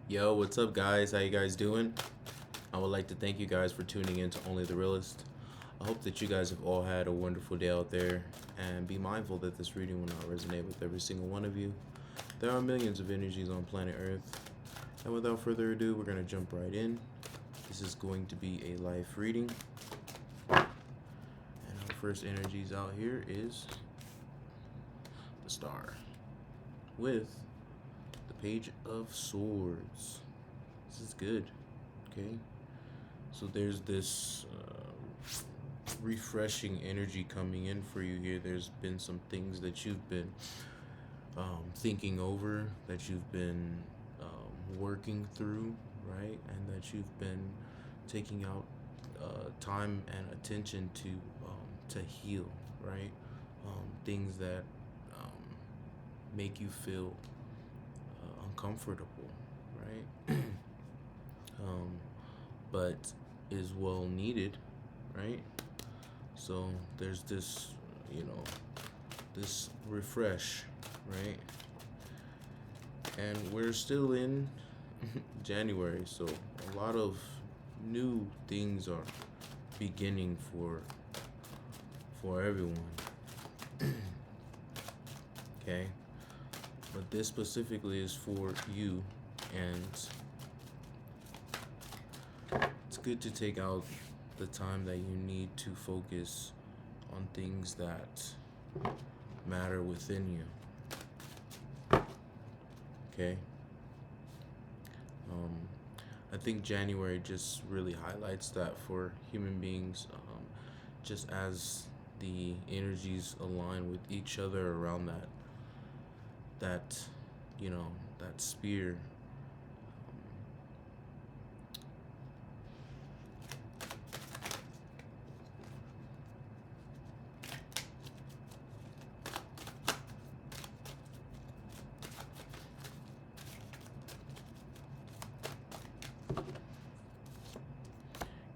Yo, what's up, guys? How you guys doing? I would like to thank you guys for tuning in to Only the Realist. I hope that you guys have all had a wonderful day out there, and be mindful that this reading will not resonate with every single one of you. There are millions of energies on planet Earth, and without further ado, we're going to jump right in. This is going to be a life reading, and our first energies out here is the Star with the Page of Swords. This is good. Okay, so there's this refreshing energy coming in for you here. There's been some things that you've been thinking over, that you've been working through, right? And that you've been taking out time and attention to heal, right? Things that make you feel uncomfortable, right? But is well needed, right? So there's this, this refresh, right? And we're still in January, so a lot of new things are beginning for everyone. Okay? But this specifically is for you, and it's good to take out the time that you need to focus on things that matter within you. Okay? I think January just really highlights that for human beings, just as the energies align with each other around that that sphere.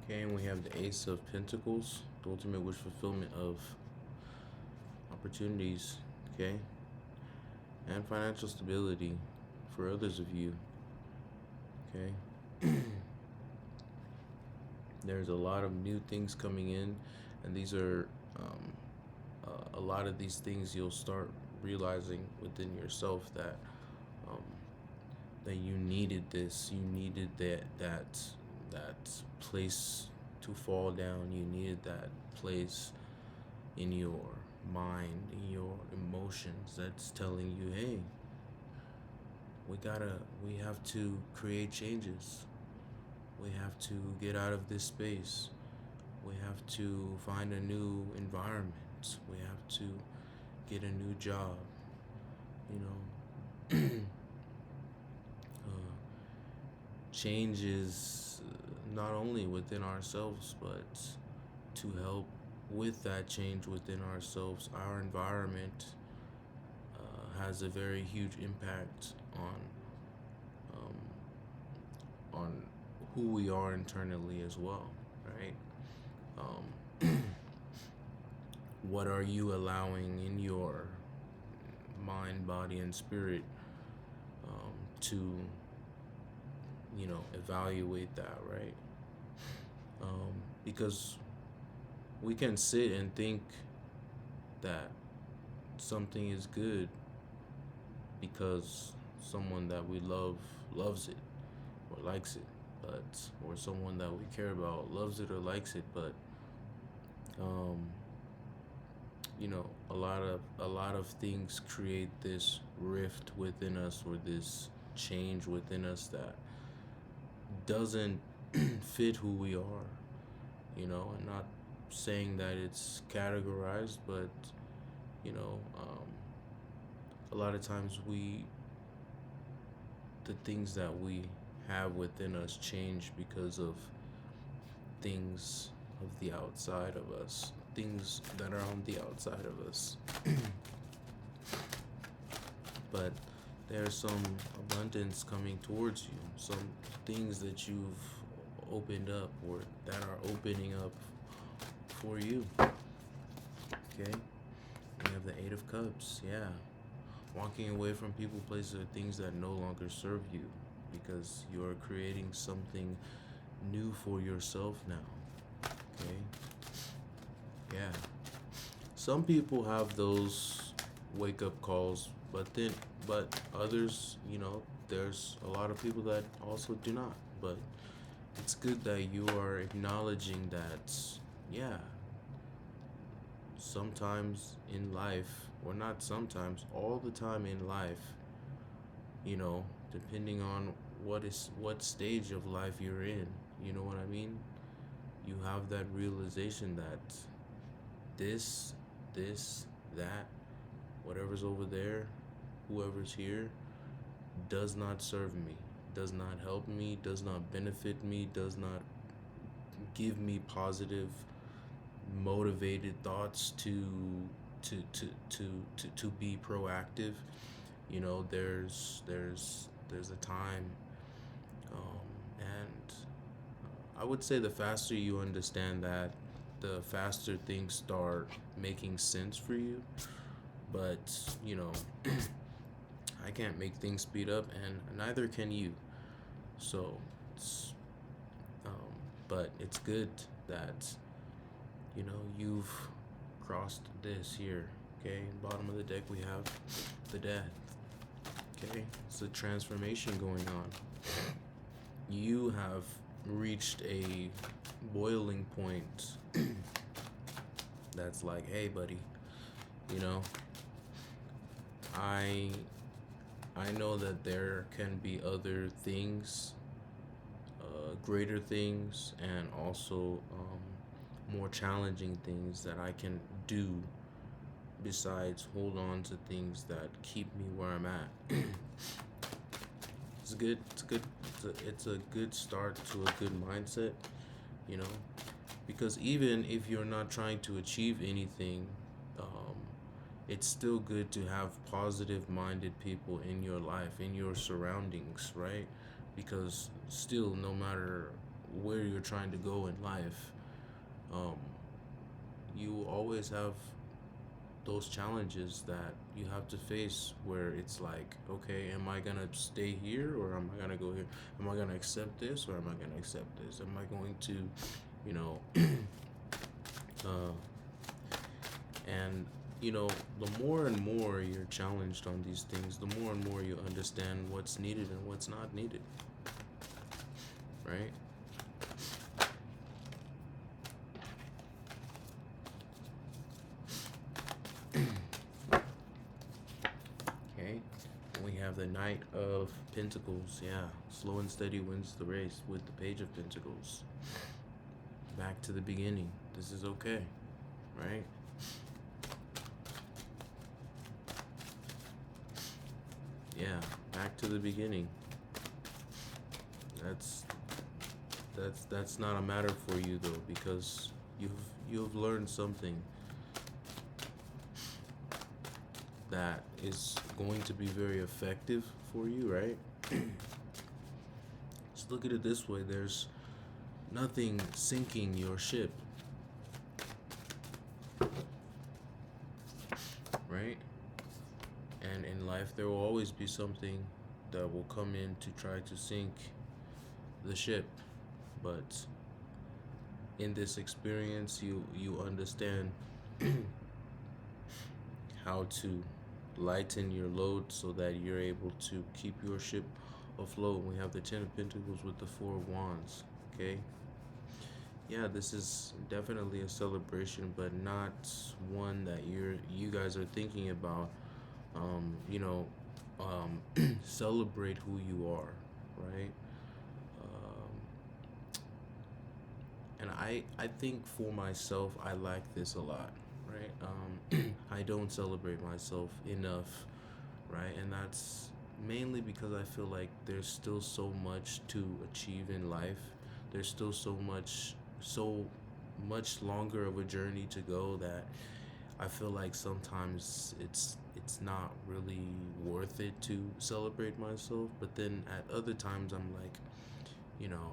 Okay, and we have the Ace of Pentacles, the ultimate wish fulfillment of opportunities, okay, and financial stability for others of you, okay. There's a lot of new things coming in, and these are a lot of these things you'll start realizing within yourself that that you needed this, you needed that place to fall down, you needed that place in your mind, in your emotions that's telling you, hey, we have to create changes. We have to get out of this space. We have to find a new environment. We have to get a new job. Change is not only within ourselves, but to help with that change within ourselves. Our environment has a very huge impact on who we are internally as well, right? What are you allowing in your mind, body, and spirit to evaluate that, right? Because we can sit and think that something is good because someone that we love loves it or likes it, or someone that we care about loves it or likes it, but a lot of things create this rift within us, or this change within us that doesn't fit who we are. I'm not saying that it's categorized, but a lot of times the things that we have within us change because of things of the outside of us, things that are on the outside of us. But there's some abundance coming towards you, some things that you've opened up or that are opening up for you. Okay? We have the Eight of Cups, yeah. Walking away from people, places, or things that no longer serve you. because you're creating something new for yourself now. Okay? Yeah. Some people have those wake up calls, but others, there's a lot of people that also do not. But it's good that you are acknowledging that, yeah, sometimes in life, or not sometimes, all the time in life, depending on what stage of life you're in, you know what I mean? You have that realization that this, this, that, whatever's over there, whoever's here, does not serve me, does not help me, does not benefit me, does not give me positive, motivated thoughts to be proactive. There's a time, and I would say the faster you understand that, the faster things start making sense for you. But I can't make things speed up, and neither can you. So, it's, but it's good that you've crossed this here. Okay, bottom of the deck we have the death. Okay, it's a transformation going on. You have reached a boiling point that's like, hey, buddy, you know, I I know that there can be other things, greater things, and also more challenging things that I can do besides hold on to things that keep me where I'm at. It's good. It's good. It's a good start to a good mindset, you know, because even if you're not trying to achieve anything, um, it's still good to have positive minded people in your life, in your surroundings, right? Because still, no matter where you're trying to go in life, um, you always have those challenges that you have to face where it's like, okay, am I gonna stay here or am I gonna go here? Am I gonna accept this or am I gonna accept this? Am I going to, you know, uh, and the more and more you're challenged on these things, the more and more you understand what's needed and what's not needed, right? Okay, we have the Knight of Pentacles. Yeah, slow and steady wins the race with the Page of Pentacles. Back to the beginning. This is okay, right? Yeah, back to the beginning. That's that's not a matter for you though, because you've learned something that is going to be very effective for you, right? Just look at it this way, there's nothing sinking your ship, right? And in life there will always be something that will come in to try to sink the ship. But in this experience you understand how to lighten your load so that you're able to keep your ship afloat. We have the Ten of Pentacles with the Four of Wands. Okay, yeah, this is definitely a celebration, but not one that you guys are thinking about. You know, celebrate who you are, right? um, and I think for myself I like this a lot, right? I don't celebrate myself enough, right? And that's mainly because I feel like there's still so much to achieve in life. There's still so much longer of a journey to go that I feel like sometimes it's not really worth it to celebrate myself. But then at other times I'm like, you know,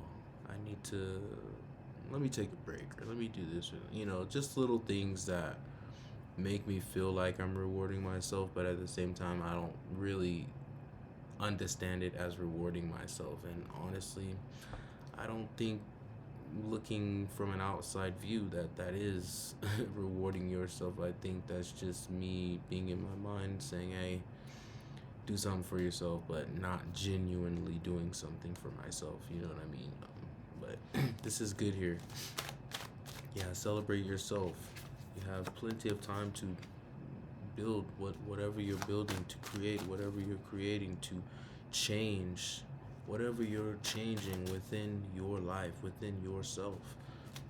I need to let me take a break or let me do this, or just little things that make me feel like I'm rewarding myself, but at the same time I don't really understand it as rewarding myself. And honestly, I don't think, looking from an outside view, that is rewarding yourself. I think that's just me being in my mind saying, hey, do something for yourself, but not genuinely doing something for myself. You know what I mean? But this is good here. Yeah, celebrate yourself. You have plenty of time to build whatever you're building, to create whatever you're creating, to change whatever you're changing within your life, within yourself,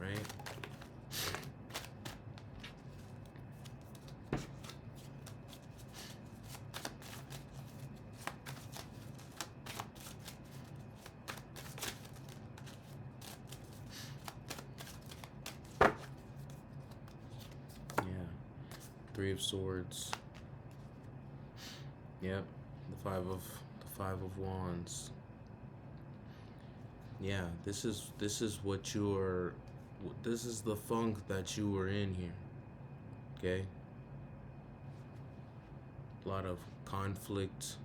right? Yeah. Three of Swords. Yep. The Five of Wands. Yeah, this is what you're, this is the funk that you were in here. Okay? A lot of conflict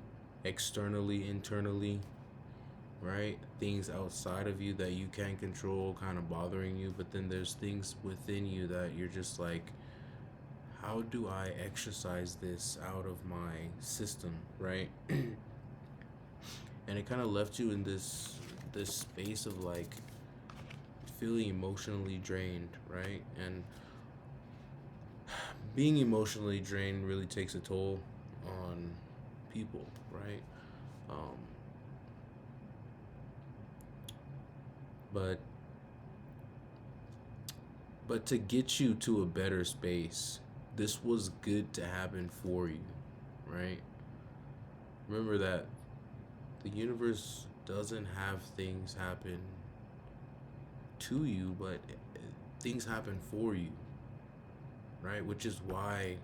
externally, internally, right? Things outside of you that you can't control kind of bothering you, but then there's things within you that you're just like, how do I exercise this out of my system, right? And it kind of left you in this space of like feeling emotionally drained, right? And being emotionally drained really takes a toll on people, right? Um, but to get you to a better space, this was good to happen for you, right? Remember that the universe doesn't have things happen to you, but things happen for you, right? Which is why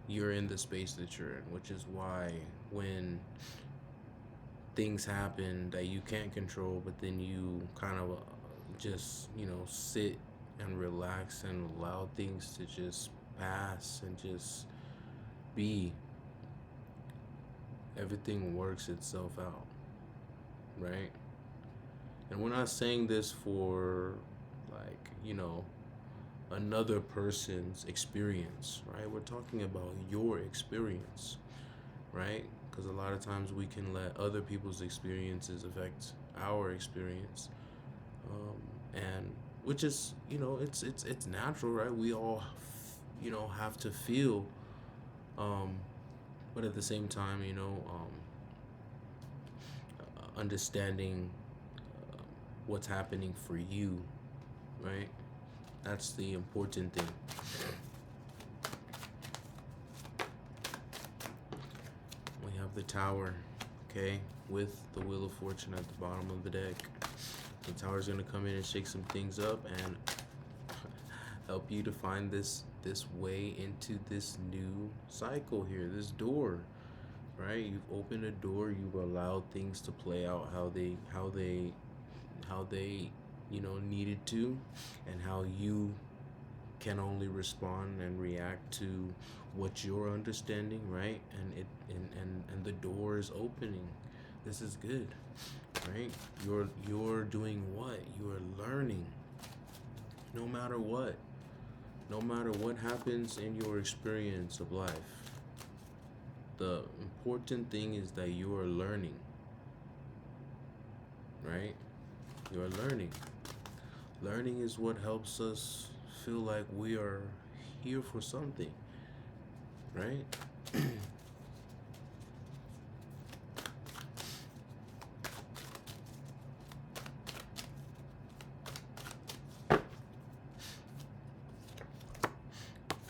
you're in the space that you're in, which is why when things happen that you can't control, but then you kind of just, sit and relax and allow things to just pass and just be, everything works itself out, right? And we're not saying this for like, another person's experience, right? We're talking about your experience, right? Because a lot of times we can let other people's experiences affect our experience, and which is, it's natural, right? We all, have to feel, but at the same time, understanding what's happening for you, right? That's the important thing. We have the Tower, okay, with the Wheel of Fortune at the bottom of the deck. The Tower's gonna come in and shake some things up and help you to find this way into this new cycle here, this door, right? You've opened a door, you've allowed things to play out how they needed to, and how you can only respond and react to what you're understanding, right? And the door is opening. This is good, right? You're doing what? You're learning. No matter what happens in your experience of life, the important thing is that you are learning, right? You're learning. Learning is what helps us feel like we are here for something, right?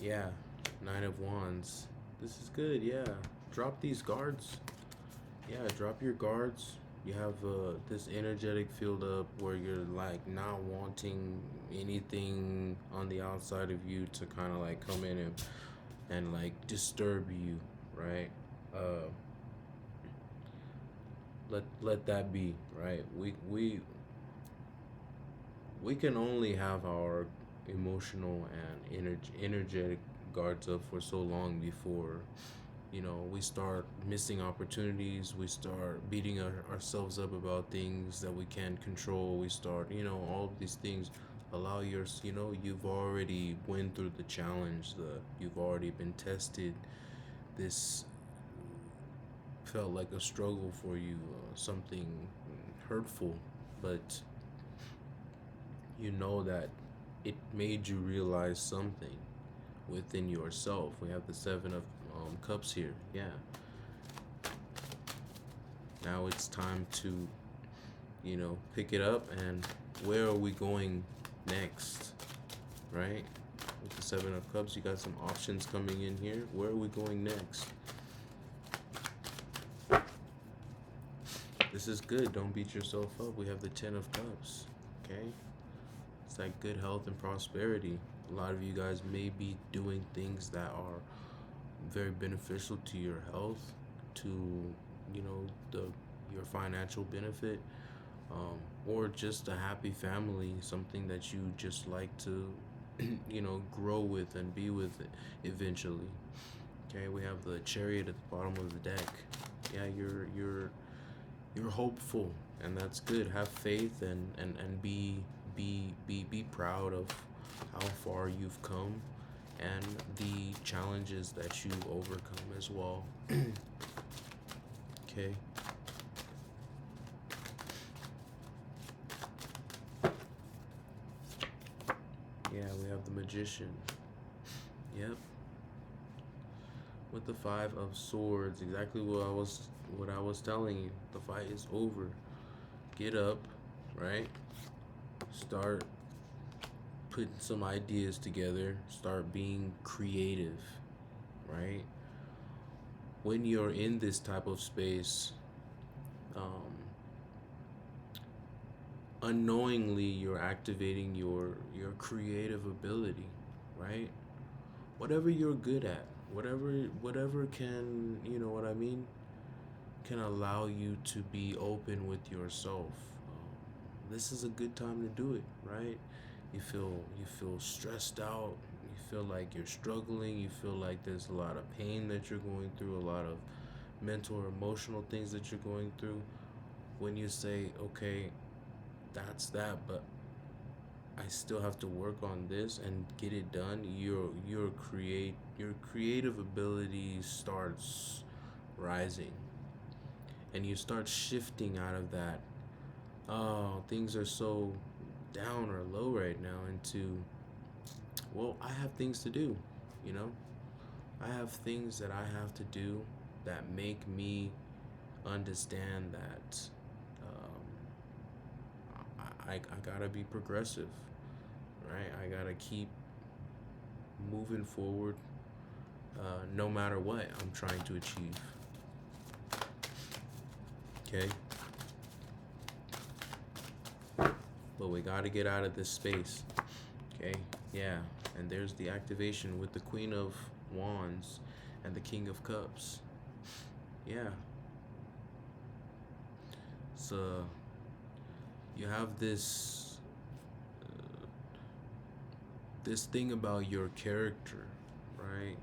Yeah, Nine of Wands. This is good, yeah. Drop these guards. Yeah, drop your guards. You have this energetic field up where you're like not wanting anything on the outside of you to kind of like come in and like disturb you, right? Let that be, right? We can only have our emotional and energetic guards up for so long before You know, we start missing opportunities. We start beating ourselves up about things that we can't control. We start, you know, all of these things. Allow yours, you know, you've already went through the challenge. You've already been tested. This felt like a struggle for you, something hurtful, but you know that it made you realize something within yourself. We have the Seven of Cups here. Yeah. Now it's time to, you know, pick it up, and where are we going next? Right? With the Seven of Cups, you got some options coming in here. Where are we going next? This is good. Don't beat yourself up. We have the Ten of Cups. Okay? It's like good health and prosperity. A lot of you guys may be doing things that are very beneficial to your health, to, you know, your financial benefit, or just a happy family, something that you just like to, you know, grow with and be with eventually. Okay, we have the Chariot at the bottom of the deck. Yeah, you're hopeful, and that's good. Have faith, and be proud of how far you've come and the challenges that you overcome as well. Okay. Yeah, we have the Magician. Yep. With the Five of Swords, exactly what I was telling you. The fight is over. Get up, right? Start putting some ideas together. Start being creative, right? When you're in this type of space, unknowingly you're activating your creative ability, right? Whatever you're good at, whatever can, you know what I mean, can allow you to be open with yourself. This is a good time to do it, right? You feel stressed out, you feel like you're struggling, you feel like there's a lot of pain that you're going through, a lot of mental or emotional things that you're going through. When you say, okay, that's that, but I still have to work on this and get it done, your creative ability starts rising, and you start shifting out of that, oh, things are so down or low right now, into, well, I have things to do, you know? I have things that I have to do that make me understand that, I gotta be progressive, right? I gotta keep moving forward, no matter what I'm trying to achieve. Okay? But we gotta get out of this space. Okay? Yeah. And there's the activation with the Queen of Wands and the King of Cups. Yeah. So you have this thing about your character, right?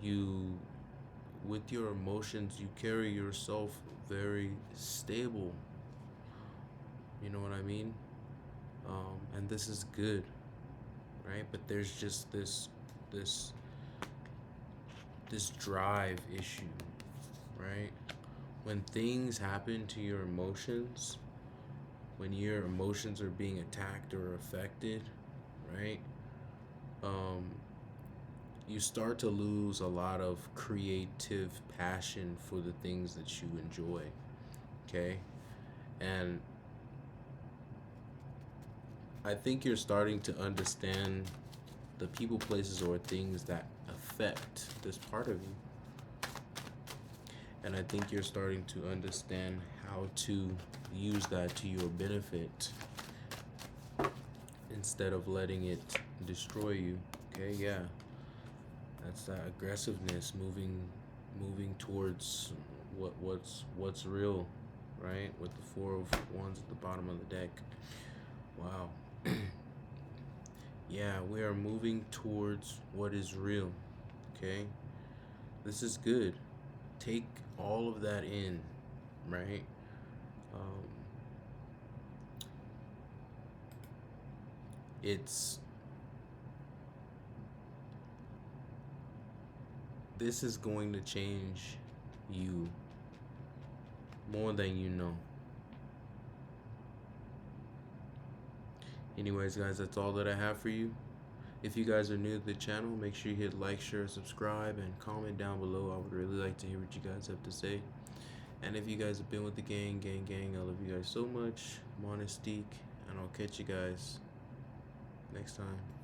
You, with your emotions, you carry yourself very stable. You know what I mean? And this is good, right? But there's just this this drive issue, right? When things happen to your emotions, when your emotions are being attacked or affected, right? You start to lose a lot of creative passion for the things that you enjoy, okay? And I think you're starting to understand the people, places, or things that affect this part of you. And I think you're starting to understand how to use that to your benefit instead of letting it destroy you. Okay, yeah. That's that aggressiveness, moving towards what's real, right? With the Four of Wands at the bottom of the deck. Wow. Yeah, we are moving towards what is real. Okay? This is good. Take all of that in, right? Um, it's this is going to change you more than you know. Anyways, guys, that's all that I have for you. If you guys are new to the channel, make sure you hit like, share, subscribe, and comment down below. I would really like to hear what you guys have to say. And if you guys have been with the gang, I love you guys so much. Monistique, and I'll catch you guys next time.